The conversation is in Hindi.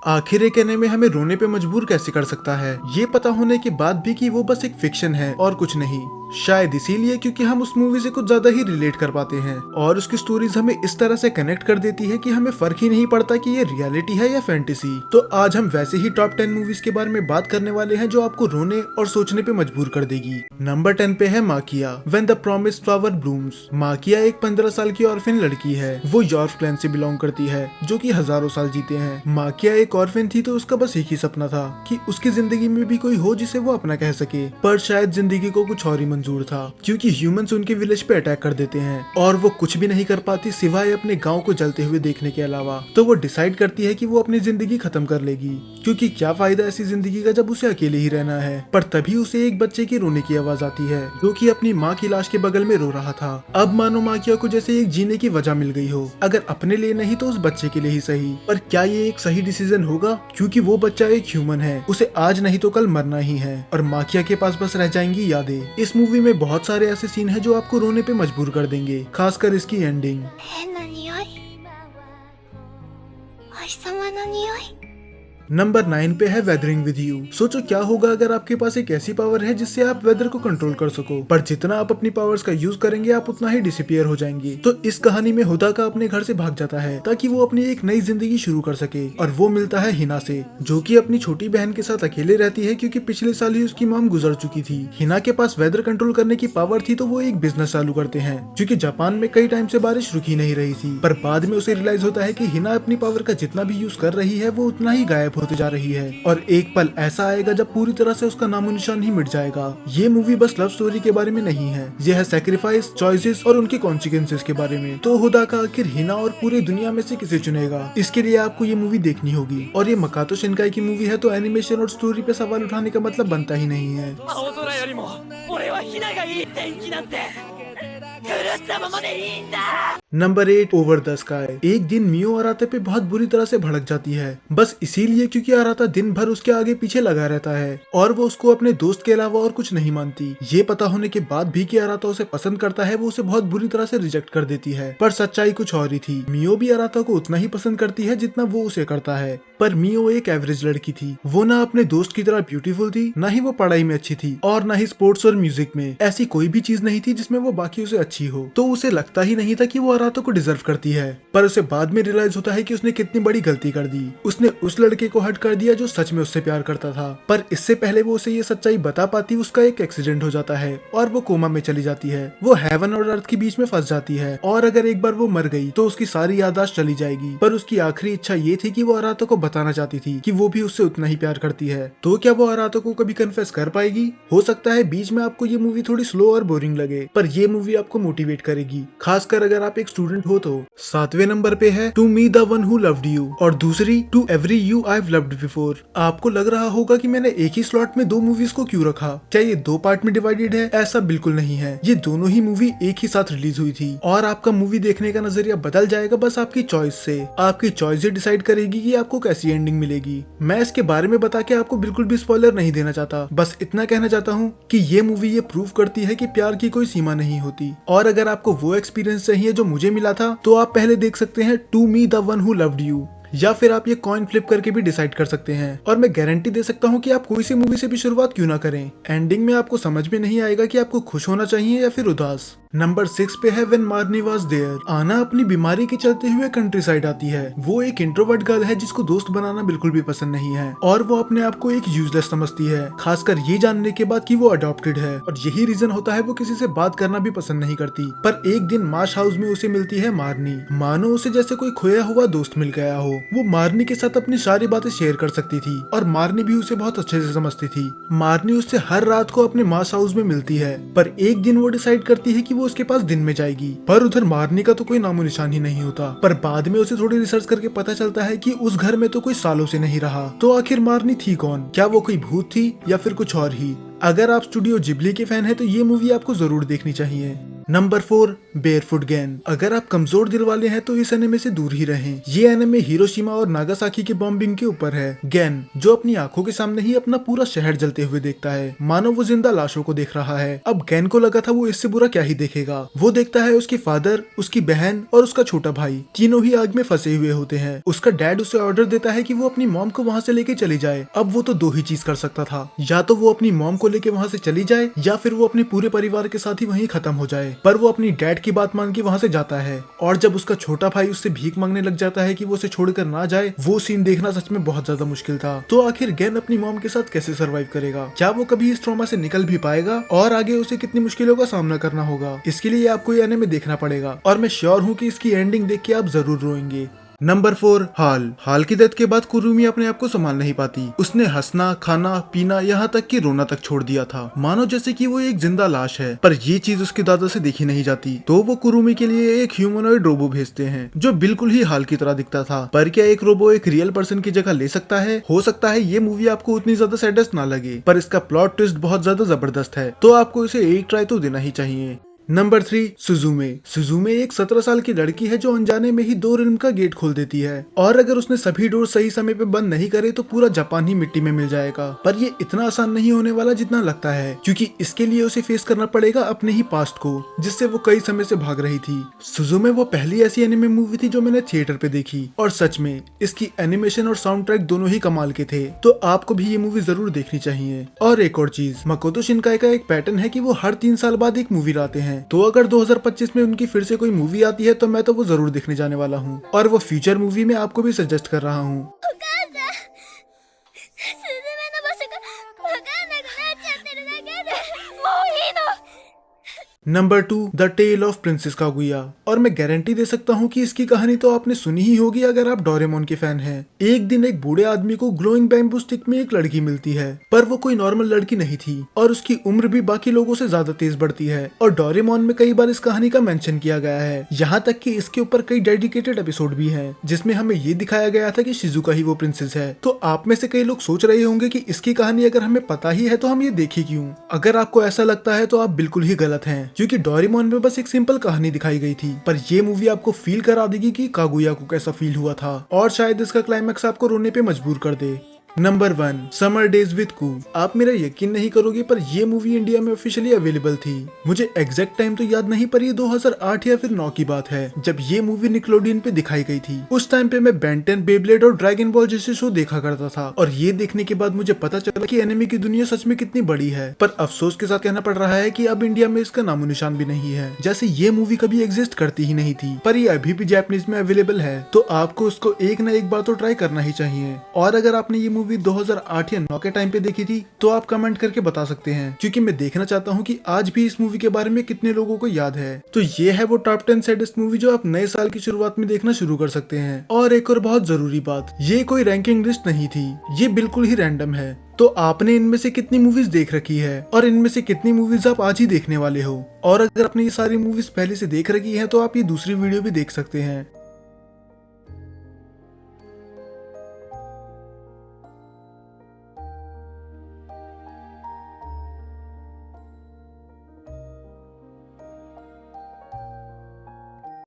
आखिर एक एनिमे हमें रोने पे मजबूर कैसे कर सकता है, ये पता होने के बाद भी कि वो बस एक फिक्शन है और कुछ नहीं। शायद इसीलिए क्योंकि हम उस मूवी से कुछ ज्यादा ही रिलेट कर पाते हैं और उसकी स्टोरीज हमें इस तरह से कनेक्ट कर देती है कि हमें फर्क ही नहीं पड़ता कि ये रियलिटी है या फैंटेसी। तो आज हम वैसे ही टॉप 10 मूवीज के बारे में बात करने वाले हैं जो आपको रोने और सोचने पे मजबूर कर देगी। नंबर 10 पे है Maquia when the promised flower blooms. Maquia एक 15 साल की ऑर्फिन लड़की है। वो यॉर्क क्लैन से बिलोंग करती है जो कि हजारों साल जीते हैं। माकिया एक ऑर्फिन थी तो उसका बस एक ही सपना था कि उसकी जिंदगी में भी कोई हो जिसे वो अपना कह सके, पर शायद जिंदगी को कुछ और ही मंजूर था क्योंकि ह्यूमंस उनके विलेज पे अटैक कर देते हैं और वो कुछ भी नहीं कर पाती सिवाय अपने गांव को जलते हुए देखने के अलावा। तो वो डिसाइड करती है कि वो अपनी जिंदगी खत्म कर लेगी क्योंकि क्या फायदा ऐसी जिंदगी का जब उसे अकेले ही रहना है। पर तभी उसे एक बच्चे की रोने की आवाज आती है जो कि अपनी माँ की लाश के बगल में रो रहा था। अब मानो माकिया को जैसे एक जीने की वजह मिल गई हो, अगर अपने लिए नहीं तो उस बच्चे के लिए ही सही। पर क्या ये एक सही डिसीजन होगा, क्योंकि वो बच्चा एक ह्यूमन है, उसे आज नहीं तो कल मरना ही है और माकिया के पास बस रह जाएंगी यादें। इस मूवी में बहुत सारे ऐसे सीन हैं जो आपको रोने पे मजबूर कर देंगे, खासकर इसकी एंडिंग। 変な匂い。お日様の匂い。 नंबर 9 पे है वेदरिंग विद यू। सोचो क्या होगा अगर आपके पास एक ऐसी पावर है जिससे आप वेदर को कंट्रोल कर सको, पर जितना आप अपनी पावर्स का यूज करेंगे आप उतना ही डिसअपियर हो जाएंगे। तो इस कहानी में होदाका अपने घर से भाग जाता है ताकि वो अपनी एक नई जिंदगी शुरू कर सके और वो मिलता है हिना से जो कि अपनी छोटी बहन के साथ अकेले रहती है क्योंकि पिछले साल ही उसकी मॉम गुजर चुकी थी। हिना के पास वेदर कंट्रोल करने की पावर थी तो वो एक बिजनेस चालू करते हैं क्योंकि जापान में कई टाइम से बारिश रुकी नहीं रही थी। पर बाद में उसे रियलाइज होता है कि हिना अपनी पावर का जितना भी यूज कर रही है वो उतना ही गायब होते जा रही है और एक पल ऐसा आएगा जब पूरी तरह से उसका नामो निशान ही मिट जाएगा। ये मूवी बस लव स्टोरी के बारे में नहीं है, यह है सैक्रिफाइस, चॉइसेस और उनके कॉन्सिक्वेंसेस के बारे में। तो होदाका आखिर हिना और पूरी दुनिया में से किसे चुनेगा, इसके लिए आपको ये मूवी देखनी होगी। और ये मकातो शिनकाई की मूवी है तो एनिमेशन और स्टोरी पे सवाल उठाने का मतलब बनता ही नहीं है। 青空よりも俺はヒナがいい天気なんて狂ったままでいいんだ。 नंबर 8 ओवर द स्काई। एक दिन मियो अराता पे बहुत बुरी तरह से भड़क जाती है, बस इसीलिए क्योंकि अराता दिन भर उसके आगे पीछे लगा रहता है और वो उसको अपने दोस्त के अलावा और कुछ नहीं मानती। ये पता होने के बाद भी कि अराता उसे पसंद करता है वो उसे बहुत बुरी तरह से रिजेक्ट कर देती है। पर सच्चाई कुछ और ही थी, मियो भी अराता को उतना ही पसंद करती है जितना वो उसे करता है। पर मियो एक एवरेज लड़की थी, वो ना अपने दोस्त की तरह ब्यूटीफुल थी, ना ही वो पढ़ाई में अच्छी थी और ना ही स्पोर्ट्स और म्यूजिक में। ऐसी कोई भी चीज नहीं थी जिसमें वो बाकियों से अच्छी हो। तो उसे लगता ही नहीं था कि वो अराता को डिजर्व करती है। पर उसे बाद में रियलाइज होता है कि उसने कितनी बड़ी गलती कर दी, उसने उस लड़के को हर्ट कर दिया जो सच में उससे प्यार करता था। पर इससे पहले वो उसे ये सच्चाई बता पाती उसका एक एक्सीडेंट हो जाता है और वो कोमा में चली जाती है। वो हेवन और अर्थ के बीच में फंस जाती है और अगर एक बार वो मर गई तो उसकी सारी याददाश्त चली जाएगी। पर उसकी आखिरी इच्छा ये थी कि वो अराता को बताना चाहती थी कि वो भी उससे उतना ही प्यार करती है। तो क्या वो अराता को कभी कन्फेस कर पाएगी? हो सकता है बीच में आपको ये मूवी थोड़ी स्लो और बोरिंग लगे, पर ये मूवी आपको मोटिवेट करेगी, खासकर अगर आप एक स्टूडेंट हो तो। 7वें नंबर पे है to me the one who loved you और दूसरी to every you I have loved before. आपको लग रहा होगा कि मैंने एक ही स्लॉट में दो मूवीज को क्यों रखा, क्या ये दो पार्ट में डिवाइडेड है? ऐसा बिल्कुल नहीं है, ये दोनों ही मूवी एक ही साथ रिलीज हुई थी और आपका मूवी देखने का नजरिया बदल जाएगा बस आपकी चॉइस से। आपकी चॉइस ही डिसाइड करेगी कि आपको कैसी एंडिंग मिलेगी। मैं इसके बारे में बता के आपको बिल्कुल भी स्पॉइलर नहीं देना चाहता, बस इतना कहना चाहता हूँ कि ये मूवी ये प्रूव करती है कि प्यार की कोई सीमा नहीं होती। और अगर आपको वो एक्सपीरियंस चाहिए जो मुझे मिला था तो आप पहले देख सकते हैं to me the one who loved you, या फिर आप ये कॉइन फ्लिप करके भी डिसाइड कर सकते हैं। और मैं गारंटी दे सकता हूँ कि आप कोई सी मूवी से भी शुरुआत क्यों ना करें, एंडिंग में आपको समझ में नहीं आएगा कि आपको खुश होना चाहिए या फिर उदास। नंबर 6 पे है व्हेन मार्नी वाज देयर। आना अपनी बीमारी के चलते हुए कंट्री साइड आती है। वो एक इंट्रोवर्ट गर्ल है जिसको दोस्त बनाना बिल्कुल भी पसंद नहीं है और वो अपने आप को एक यूजलेस समझती है, खासकर ये जानने के बाद कि वो अडॉप्टेड है और यही रीजन होता है वो किसी से बात करना भी पसंद नहीं करती। पर एक दिन माश हाउस में उसे मिलती है मार्नी, मानो उसे जैसे कोई खोया हुआ दोस्त मिल गया हो। वो मार्नी के साथ अपनी सारी बातें शेयर कर सकती थी और मार्नी भी उसे बहुत अच्छे से समझती थी। मार्नी उससे हर रात को अपने माश हाउस में मिलती है, पर एक दिन वो डिसाइड करती है कि वो उसके पास दिन में जाएगी। पर उधर मार्नी का तो कोई नामो निशान ही नहीं होता। पर बाद में उसे थोड़ी रिसर्च करके पता चलता है कि उस घर में तो कोई सालों से नहीं रहा। तो आखिर मार्नी थी कौन? क्या वो कोई भूत थी या फिर कुछ और ही? अगर आप स्टूडियो जिबली के फैन है तो ये मूवी आपको जरूर देखनी चाहिए। Number 4 barefoot gain. अगर आप कमजोर दिल वाले हैं तो इस एनिमे से दूर ही रहें। ये एनिमे हिरोशिमा और नागासाकी के बॉम्बिंग के ऊपर है। गेन जो अपनी आंखों के सामने ही अपना पूरा शहर जलते हुए देखता है, मानो वो जिंदा लाशों को देख रहा है। अब गेन को लगा था वो इससे बुरा क्या ही देखेगा। वो देखता है उसकी फादर, उसकी बहन और उसका छोटा भाई तीनों ही आग में फंसे हुए होते हैं। उसका डैड उसे ऑर्डर देता है कि वो अपनी मॉम को वहाँ से लेके चली जाए। अब वो तो दो ही चीज कर सकता था, या तो वो अपनी मॉम को लेके वहाँ से चली जाए या फिर वो अपने पूरे परिवार के साथ ही वहीं खत्म हो जाए। पर वो अपनी डैड की बात मान के वहाँ से जाता है और जब उसका छोटा भाई उससे भीख मांगने लग जाता है कि वो उसे छोड़कर ना जाए, वो सीन देखना सच में बहुत ज्यादा मुश्किल था। तो आखिर गेन अपनी मॉम के साथ कैसे सरवाइव करेगा? क्या वो कभी इस ट्रॉमा से निकल भी पाएगा और आगे उसे कितनी मुश्किलों का सामना करना होगा? इसके लिए आपको ये एनिमे देखना पड़ेगा और मैं श्योर हूँ कि इसकी एंडिंग देख के आप जरूर रोएंगे। नंबर 4 हाल की डेथ के बाद कुरुमी अपने आप को संभाल नहीं पाती। उसने हंसना, खाना, पीना, यहाँ तक कि रोना तक छोड़ दिया था, मानो जैसे कि वो एक जिंदा लाश है। पर ये चीज उसके दादा से देखी नहीं जाती, तो वो कुरुमी के लिए एक ह्यूमनॉइड रोबो भेजते हैं जो बिल्कुल ही हाल की तरह दिखता था। पर क्या एक रोबो एक रियल पर्सन की जगह ले सकता है? हो सकता है ये मूवी आपको उतनी ज्यादा सैडेस्ट ना लगे, पर इसका प्लॉट ट्विस्ट बहुत ज्यादा जबरदस्त है, तो आपको इसे एक ट्राई तो देना ही चाहिए। नंबर 3 सुजुमे एक 17 साल की लड़की है जो अनजाने में ही 2 रिल्म का गेट खोल देती है और अगर उसने सभी डोर सही समय पे बंद नहीं करे तो पूरा जापान ही मिट्टी में मिल जाएगा। पर ये इतना आसान नहीं होने वाला जितना लगता है, क्योंकि इसके लिए उसे फेस करना पड़ेगा अपने ही पास्ट को, जिससे वो कई समय से भाग रही थी। सुजुमे वो पहली ऐसी एनिमे मूवी थी जो मैंने थिएटर पे देखी और सच में इसकी एनिमेशन और साउंड ट्रैक दोनों ही कमाल के थे, तो आपको भी ये मूवी जरूर देखनी चाहिए। और एक और चीज, मकोतो शिनकाई का एक पैटर्न है कि वो हर 3 साल बाद एक मूवी लाते हैं, तो अगर 2025 में उनकी फिर से कोई मूवी आती है तो मैं तो वो जरूर देखने जाने वाला हूँ और वो फ्यूचर मूवी में आपको भी सजेस्ट कर रहा हूँ। スズメの場所がわかんなくなっちゃってるだけでもういいの。 number 2 the tale of princess Kaguya. और मैं गारंटी दे सकता हूँ कि इसकी कहानी तो आपने सुनी ही होगी अगर आप डोरेमोन के फैन हैं। एक दिन एक बूढ़े आदमी को ग्लोइंग बैम्बू स्टिक में एक लड़की मिलती है, पर वो कोई नॉर्मल लड़की नहीं थी और उसकी उम्र भी बाकी लोगों से ज्यादा तेज बढ़ती है। और डोरेमोन में कई बार इस कहानी का मेंशन किया गया है, यहाँ तक कि इसके ऊपर कई डेडिकेटेड एपिसोड भी हैं जिसमें हमें ये दिखाया गया था कि शिजुका ही वो प्रिंसेस है। तो आप में से कई लोग सोच रहे होंगे कि इसकी कहानी अगर हमें पता ही है तो हम ये देखें क्यों? अगर आपको ऐसा लगता है तो आप बिल्कुल ही गलत हैं, क्योंकि डोरेमोन में बस एक सिंपल कहानी दिखाई गई थी, पर ये मूवी आपको फील करा देगी कि कागुया को कैसा फील हुआ था और शायद इसका क्लाइमैक्स आपको रोने पे मजबूर कर दे। नंबर 1 समर डेज विद कू। आप मेरा यकीन नहीं करोगे पर ये मूवी इंडिया में ऑफिशियली अवेलेबल थी। मुझे एग्जैक्ट टाइम तो याद नहीं, पर ये 2008 या फिर 9 की बात है जब ये मूवी निकलोडियन पे दिखाई गई थी। उस टाइम पे मैं बेन 10, बेब्लेड और ड्रैगन बॉल जैसे शो देखा करता था और ये देखने के बाद मुझे पता चला कि एनिमे की दुनिया सच में कितनी बड़ी है। पर अफसोस के साथ कहना पड़ रहा है कि अब इंडिया में इसका नामो निशान भी नहीं है, जैसे ये मूवी कभी एग्जिस्ट करती ही नहीं थी। पर ये अभी भी जापानीज में अवेलेबल है, तो आपको उसको एक न एक बार तो ट्राई करना ही चाहिए। और अगर आपने ये मूवी 2008 या 9 के टाइम पे देखी थी तो आप कमेंट करके बता सकते हैं, क्योंकि मैं देखना चाहता हूँ कि आज भी इस मूवी के बारे में कितने लोगों को याद है। तो ये है वो टॉप 10 सैडेस्ट मूवी जो आप नए साल की शुरुआत में देखना शुरू कर सकते हैं। और एक और बहुत जरूरी बात, ये कोई रैंकिंग लिस्ट नहीं थी, ये बिल्कुल ही रैंडम है। तो आपने इनमें से कितनी मूवीज देख रखी है और इनमें से कितनी मूवीज आप आज ही देखने वाले हो? और अगर आपने ये सारी मूवीज पहले से देख रखी है तो आप ये दूसरी वीडियो भी देख सकते हैं।